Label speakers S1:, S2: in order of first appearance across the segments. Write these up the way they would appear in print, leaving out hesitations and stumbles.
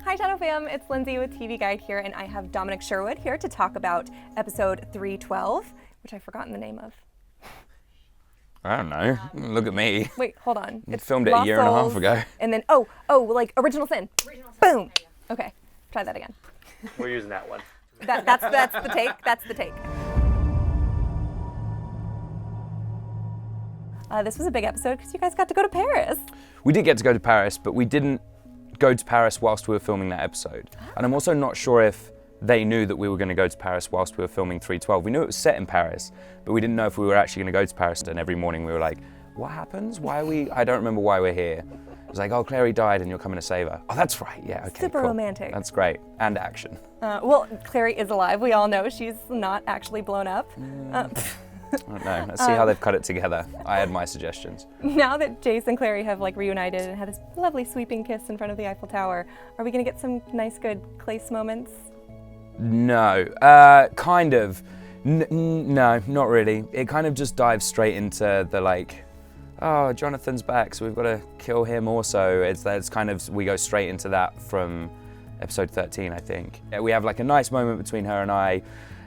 S1: Hi Shadow Fam, it's Lindsay with TV Guide here, and I have Dominic Sherwood here to talk about episode 312, which I've forgotten the name of.
S2: I don't know. Look at me.
S1: Wait, hold on.
S2: It's filmed it a year and a half ago.
S1: And then, like Original Sin. Boom. Okay, try that again.
S3: We're using that one.
S1: That's the take. That's the take. This was a big episode because you guys got to go to Paris.
S2: We did get to go to Paris, but we didn't go to Paris whilst we were filming that episode. And I'm also not sure if they knew that we were going to go to Paris whilst we were filming 312. We knew it was set in Paris, but we didn't know if we were actually going to go to Paris. And every morning we were like, what happens? Why are we? I don't remember why we're here. It was like, oh, Clary died and you're coming to save her. Oh, that's right. Yeah, okay,
S1: Super
S2: cool.
S1: romantic.
S2: That's great. And action.
S1: Well, Clary is alive. We all know she's not actually blown up.
S2: I don't know. Let's see how they've cut it together. I had my suggestions.
S1: Now that Jace and Clary have reunited and had this lovely sweeping kiss in front of the Eiffel Tower, are we going to get some nice, good Clace moments?
S2: No, kind of. No, not really. It kind of just dives straight into the oh, Jonathan's back, so we've got to kill him also. It's kind of, we go straight into that from episode 13, I think. Yeah, we have a nice moment between her and I,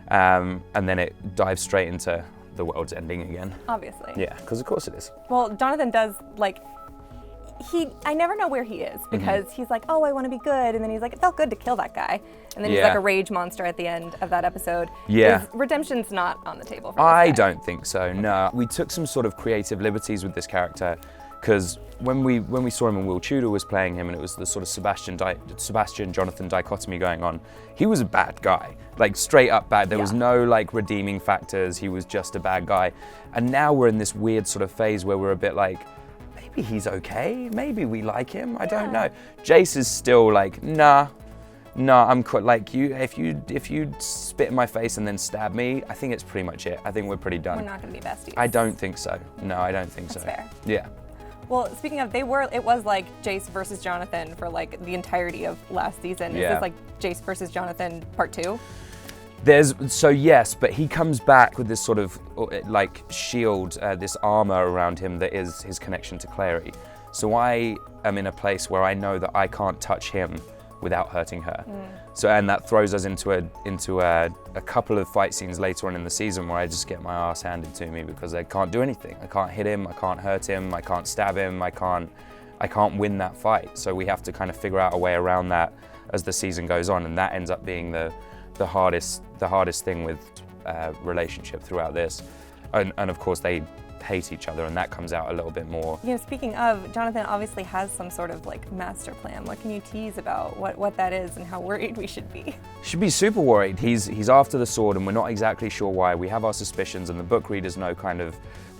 S2: and then it dives straight into the world's ending again.
S1: Obviously.
S2: Yeah, because of course it is.
S1: Well, Jonathan does, I never know where he is because he's like, oh, I want to be good. And then he's like, it felt good to kill that guy. And then he's like a rage monster at the end of that episode.
S2: Yeah.
S1: His redemption's not on the table for this
S2: I
S1: guy.
S2: don't think so, no. We took some sort of creative liberties with this character because when we saw him and Will Tudor was playing him and it was the sort of Sebastian-Jonathan dichotomy going on, he was a bad guy. Straight up bad. There was no redeeming factors. He was just a bad guy. And now we're in this weird sort of phase where we're a bit maybe he's okay. Maybe we like him. I don't know. Jace is still nah, I'm quite if you spit in my face and then stab me, I think it's pretty much it. I think we're pretty done.
S1: We're not going to be besties.
S2: I don't think so. No, I don't think
S1: That's
S2: so.
S1: Fair.
S2: Yeah.
S1: Well, speaking of, it was Jace versus Jonathan for the entirety of last season. Is this Jace versus Jonathan part 2?
S2: Yes, but he comes back with this sort of shield, this armor around him that is his connection to Clary. So I am in a place where I know that I can't touch him without hurting her. So, and that throws us into a couple of fight scenes later on in the season where I just get my ass handed to me because I can't do anything. I can't hit him, I can't hurt him, I can't stab him, I can't win that fight. So we have to kind of figure out a way around that as the season goes on, and that ends up being the hardest thing with relationship throughout this. And of course they hate each other, and that comes out a little bit more.
S1: Speaking of, Jonathan obviously has some sort of master plan. What can you tease about what that is and how worried we should be?
S2: Should be super worried. He's after the sword, and we're not exactly sure why. We have our suspicions, and the book readers know kind of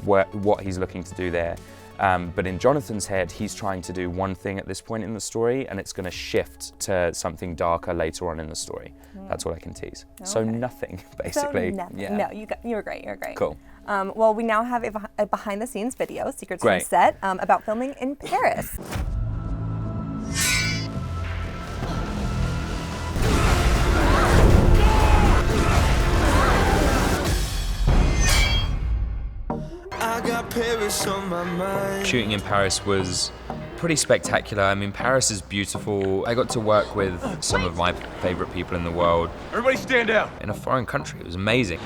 S2: what he's looking to do there. But in Jonathan's head, he's trying to do one thing at this point in the story, and it's going to shift to something darker later on in the story. That's what I can tease. Okay. So nothing, basically.
S1: So nothing.
S2: Yeah.
S1: No, you were great. You're great.
S2: Cool.
S1: Well, we now have a behind-the-scenes video, Secrets from Set, about filming in Paris.
S4: I got Paris on my mind.
S2: Shooting in Paris was pretty spectacular. I mean, Paris is beautiful. I got to work with some of my favorite people in the world.
S3: Everybody stand down.
S2: In a foreign country. It was amazing.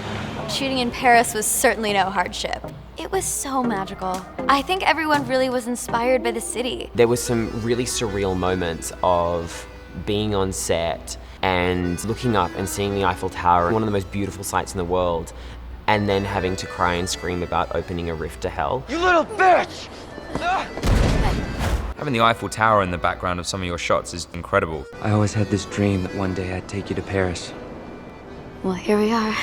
S5: Shooting in Paris was certainly no hardship. It was so magical. I think everyone really was inspired by the city.
S6: There was some really surreal moments of being on set and looking up and seeing the Eiffel Tower, one of the most beautiful sights in the world, and then having to cry and scream about opening a rift to hell.
S3: You little bitch!
S2: Having the Eiffel Tower in the background of some of your shots is incredible.
S7: I always had this dream that one day I'd take you to Paris.
S5: Well, here we are.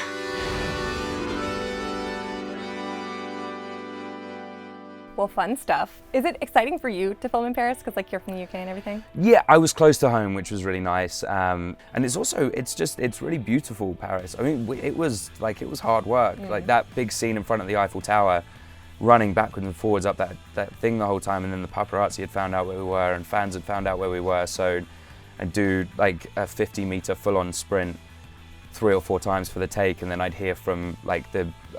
S1: Well, fun stuff. Is it exciting for you to film in Paris? Because you're from the UK and everything?
S2: Yeah, I was close to home, which was really nice. And it's really beautiful, Paris. I mean, it was hard work. That big scene in front of the Eiffel Tower, running backwards and forwards up that thing the whole time, and then the paparazzi had found out where we were and fans had found out where we were. So I'd do a 50-meter full-on sprint 3 or 4 times for the take, and then I'd hear from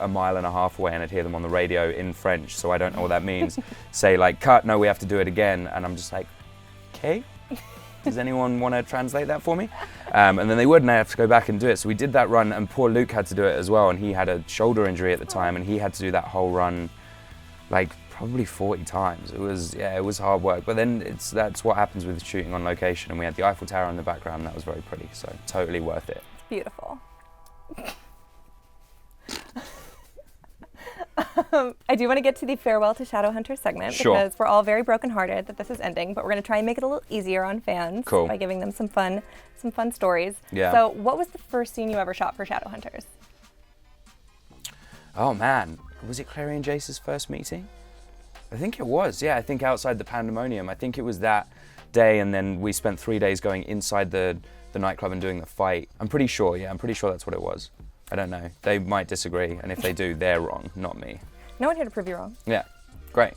S2: a mile and a half away, and I'd hear them on the radio in French, so I don't know what that means, say cut, no, we have to do it again, and I'm just okay. Does anyone want to translate that for me? And then they would, and I have to go back and do it. So we did that run, and poor Luke had to do it as well, and he had a shoulder injury at the time, and he had to do that whole run like probably 40 times. It was hard work, but then that's what happens with shooting on location, and we had the Eiffel Tower in the background, and that was very pretty, so totally worth it.
S1: Beautiful. I do want to get to the farewell to Shadowhunter segment because we're all very brokenhearted that this is ending, but we're going to try and make it a little easier on fans by giving them some fun stories.
S2: Yeah.
S1: So, what was the first scene you ever shot for Shadowhunters?
S2: Oh man, was it Clary and Jace's first meeting? I think it was. Yeah, I think outside the Pandemonium. I think it was that day, and then we spent 3 days going inside the nightclub and doing the fight. I'm pretty sure. Yeah, I'm pretty sure that's what it was. I don't know. They might disagree, and if they do, they're wrong, not me.
S1: No one here to prove you wrong.
S2: Yeah, great.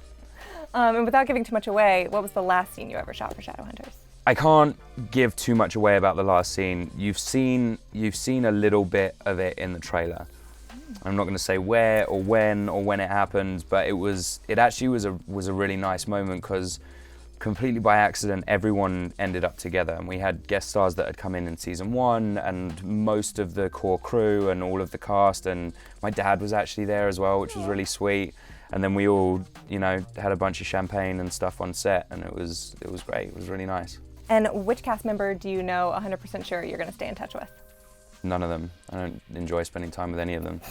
S1: And without giving too much away, what was the last scene you ever shot for Shadowhunters?
S2: I can't give too much away about the last scene. You've seen a little bit of it in the trailer. I'm not going to say where or when it happened, but it actually was a really nice moment because completely by accident, everyone ended up together, and we had guest stars that had come in season 1, and most of the core crew and all of the cast, and my dad was actually there as well, which was really sweet. And then we all, had a bunch of champagne and stuff on set, and it was great. It was really nice.
S1: And which cast member do you know 100% sure you're going to stay in touch with?
S2: None of them. I don't enjoy spending time with any of them.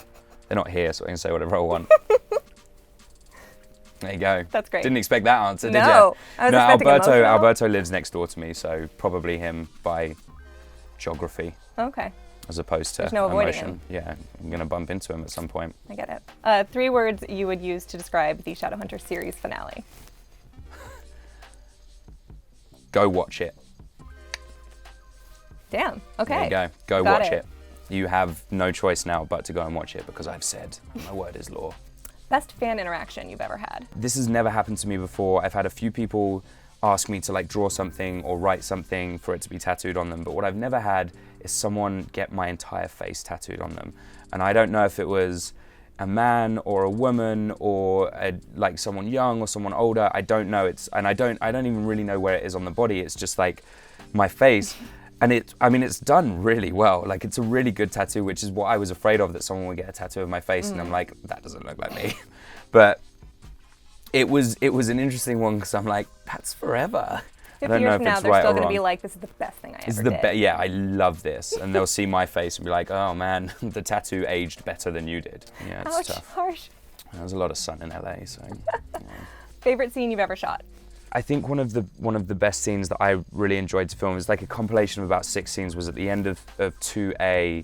S2: They're not here, so I can say whatever I want. There you go.
S1: That's great.
S2: Didn't expect that answer, did you?
S1: No, I was expecting emotional.
S2: Alberto lives next door to me, so probably him by geography.
S1: Okay.
S2: As opposed to
S1: There's no avoiding
S2: emotion.
S1: him.
S2: Yeah, I'm gonna bump into him at some point.
S1: I get it. 3 words you would use to describe the Shadowhunter series finale.
S2: Go watch it.
S1: Damn. Okay.
S2: There you go. Go
S1: Got
S2: watch
S1: it.
S2: it. You have no choice now but to go and watch it because I've said my word is law.
S1: Best fan interaction you've ever had?
S2: This has never happened to me before. I've had a few people ask me to draw something or write something for it to be tattooed on them, but what I've never had is someone get my entire face tattooed on them. And I don't know if it was a man or a woman or someone young or someone older. I don't know. I don't even really know where it is on the body. It's just my face. And it's done really well. It's a really good tattoo, which is what I was afraid of, that someone would get a tattoo of my face, and I'm like, that doesn't look like me. But it was an interesting one because I'm like, that's forever.
S1: 50 years from now, they're still going to be like, this is the best thing I ever did.
S2: Yeah, I love this. And they'll see my face and be like, oh man, the tattoo aged better than you did. Yeah, it's tough.
S1: Harsh.
S2: There was a lot of sun in LA, so. Yeah.
S1: Favorite scene you've ever shot?
S2: I think one of the best scenes that I really enjoyed to film is a compilation of about 6 scenes. Was at the end of 2A.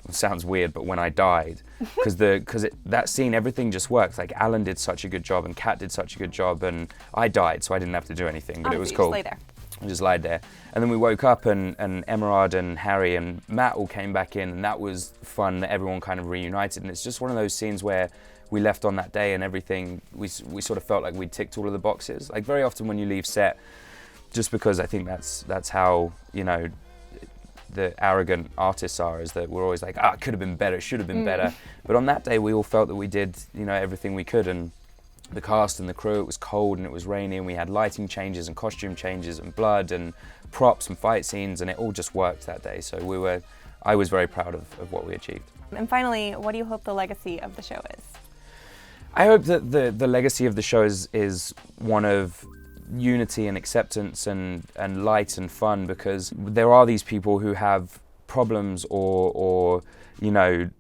S2: It sounds weird, but when I died, because that scene, everything just worked. Alan did such a good job, and Kat did such a good job, and I died, so I didn't have to do anything, but it was cool.
S1: Just lay there.
S2: I just lied there, and then we woke up, and Emerald and Harry and Matt all came back in, and that was fun. That everyone kind of reunited, and it's just one of those scenes where we left on that day and everything, we sort of felt like we'd ticked all of the boxes. Very often when you leave set, just because I think that's how, the arrogant artists are, is that we're always like, it could have been better, it should have been better. But on that day, we all felt that we did, everything we could, and the cast and the crew, it was cold and it was rainy, and we had lighting changes and costume changes and blood and props and fight scenes, and it all just worked that day. So I was very proud of what we achieved.
S1: And finally, what do you hope the legacy of the show is?
S2: I hope that the legacy of the show is one of unity and acceptance and light and fun, because there are these people who have problems or low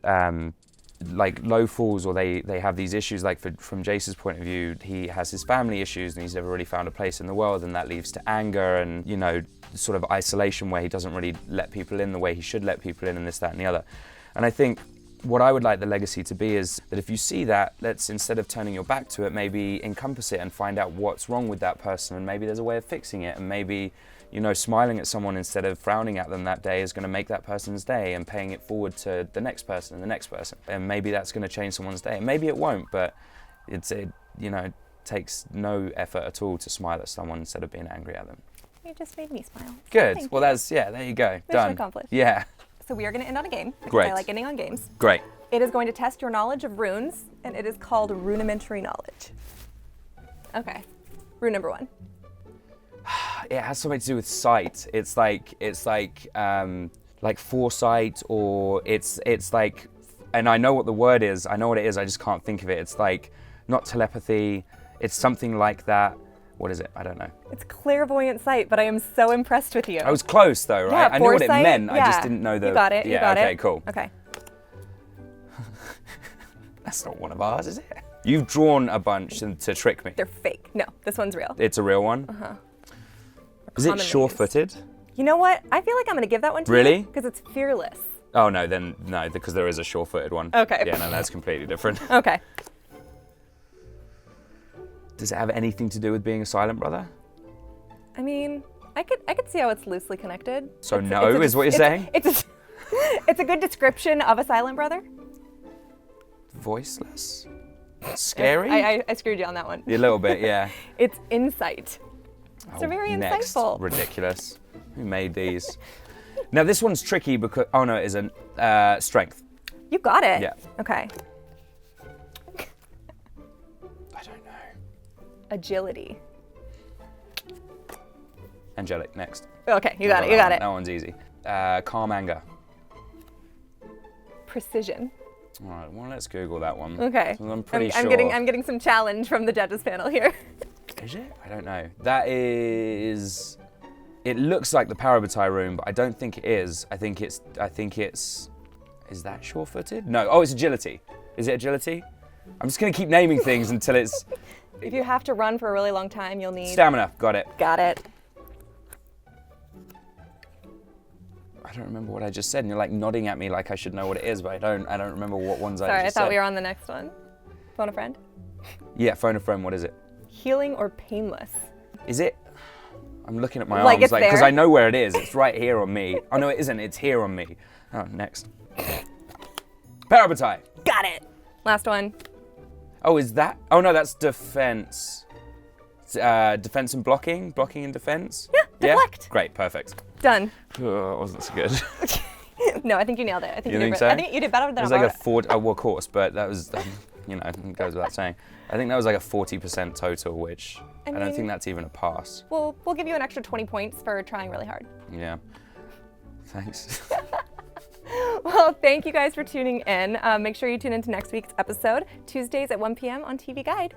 S2: falls, or they have these issues. From Jace's point of view, he has his family issues and he's never really found a place in the world, and that leads to anger and sort of isolation, where he doesn't really let people in the way he should let people in, and this, that and the other. And I think what I would like the legacy to be is that if you see that, let's, instead of turning your back to it, maybe encompass it and find out what's wrong with that person, and maybe there's a way of fixing it, and maybe smiling at someone instead of frowning at them that day is going to make that person's day, and paying it forward to the next person and the next person, and maybe that's going to change someone's day. And maybe it won't, but it takes no effort at all to smile at someone instead of being angry at them.
S1: You just made me smile.
S2: Good. Well, there you go.
S1: Mission
S2: Done.
S1: accomplished.
S2: Yeah.
S1: So we are going to end on a game.
S2: Great.
S1: I like ending on games.
S2: Great.
S1: It is going to test your knowledge of runes, and it is called rudimentary knowledge. Okay. Rune number 1.
S2: It has something to do with sight. It's like foresight, or it's like, and I know what the word is. I know what it is. I just can't think of it. It's like not telepathy. It's something like that. What is it? I don't know.
S1: It's clairvoyant sight, but I am so impressed with you.
S2: I was close though, right?
S1: Yeah,
S2: I knew what it
S1: foresight,
S2: meant. I
S1: yeah.
S2: just didn't know the.
S1: You got it.
S2: Yeah,
S1: you got
S2: okay,
S1: it.
S2: cool.
S1: Okay.
S2: That's not one of ours, is it? You've drawn a bunch to trick me.
S1: They're fake. No, this one's real.
S2: It's a real one?
S1: Uh-huh.
S2: Is it sure-footed?
S1: You know what? I feel like I'm going to give that one to
S2: Really?
S1: you. Because it's fearless.
S2: Oh, no, then no, because there is a sure-footed one.
S1: Okay.
S2: Yeah, no, that's completely different.
S1: Okay.
S2: Does it have anything to do with being a silent brother?
S1: I mean, I could see how it's loosely connected.
S2: So no is what you're saying?
S1: It's a good description of a silent brother.
S2: Voiceless? Scary?
S1: I screwed you on that one.
S2: A little bit, yeah.
S1: It's insight. It's very
S2: next.
S1: insightful.
S2: Ridiculous. Who made these? Now this one's tricky because, oh no, it isn't. Strength.
S1: You got it.
S2: Yeah.
S1: Okay.
S2: I don't know.
S1: Agility.
S2: Angelic, next.
S1: Okay, you got it. You got it.
S2: That one's easy. Calm anger.
S1: Precision.
S2: All right, well, let's Google that one.
S1: Okay.
S2: I'm pretty sure.
S1: I'm getting some challenge from the judges panel here.
S2: Is it? I don't know. That is. It looks like the Parabatai room, but I don't think it is. I think it's. Is that sure-footed? No. Oh, it's agility. Is it agility? I'm just gonna keep naming things until it's.
S1: If you have to run for a really long time, you'll need.
S2: Stamina. Got it.
S1: Got it.
S2: I don't remember what I just said, and you're like nodding at me like I should know what it is, but I don't remember what ones I just said.
S1: Sorry, I thought we were on the next one. Phone a friend.
S2: Yeah, phone a friend. What is it?
S1: Healing or painless.
S2: Is it? I'm looking at my
S1: Like
S2: arms,
S1: it's
S2: because
S1: there?
S2: I know where it is. It's right here on me. Oh no, it isn't. It's here on me. Oh, next. Parabatai.
S1: Got it. Last one.
S2: Oh, is that? Oh no, that's defense. Defense and blocking. Blocking and defense.
S1: Yeah, deflect.
S2: Yeah? Great, perfect.
S1: Done.
S2: Oh, that wasn't so good.
S1: No, I think you nailed it. I think
S2: You
S1: you
S2: think
S1: did.
S2: so?
S1: I think you did better than
S2: It was
S1: I
S2: like a
S1: thought.
S2: 40. Oh, well, of course, but that was, it goes without saying. I think that was like a 40% total, which I don't
S1: mean-
S2: think that's even a pass.
S1: We'll give you an extra 20 points for trying really hard.
S2: Yeah. Thanks.
S1: Well, thank you guys for tuning in. Make sure you tune into next week's episode, Tuesdays at 1 p.m. on TV Guide.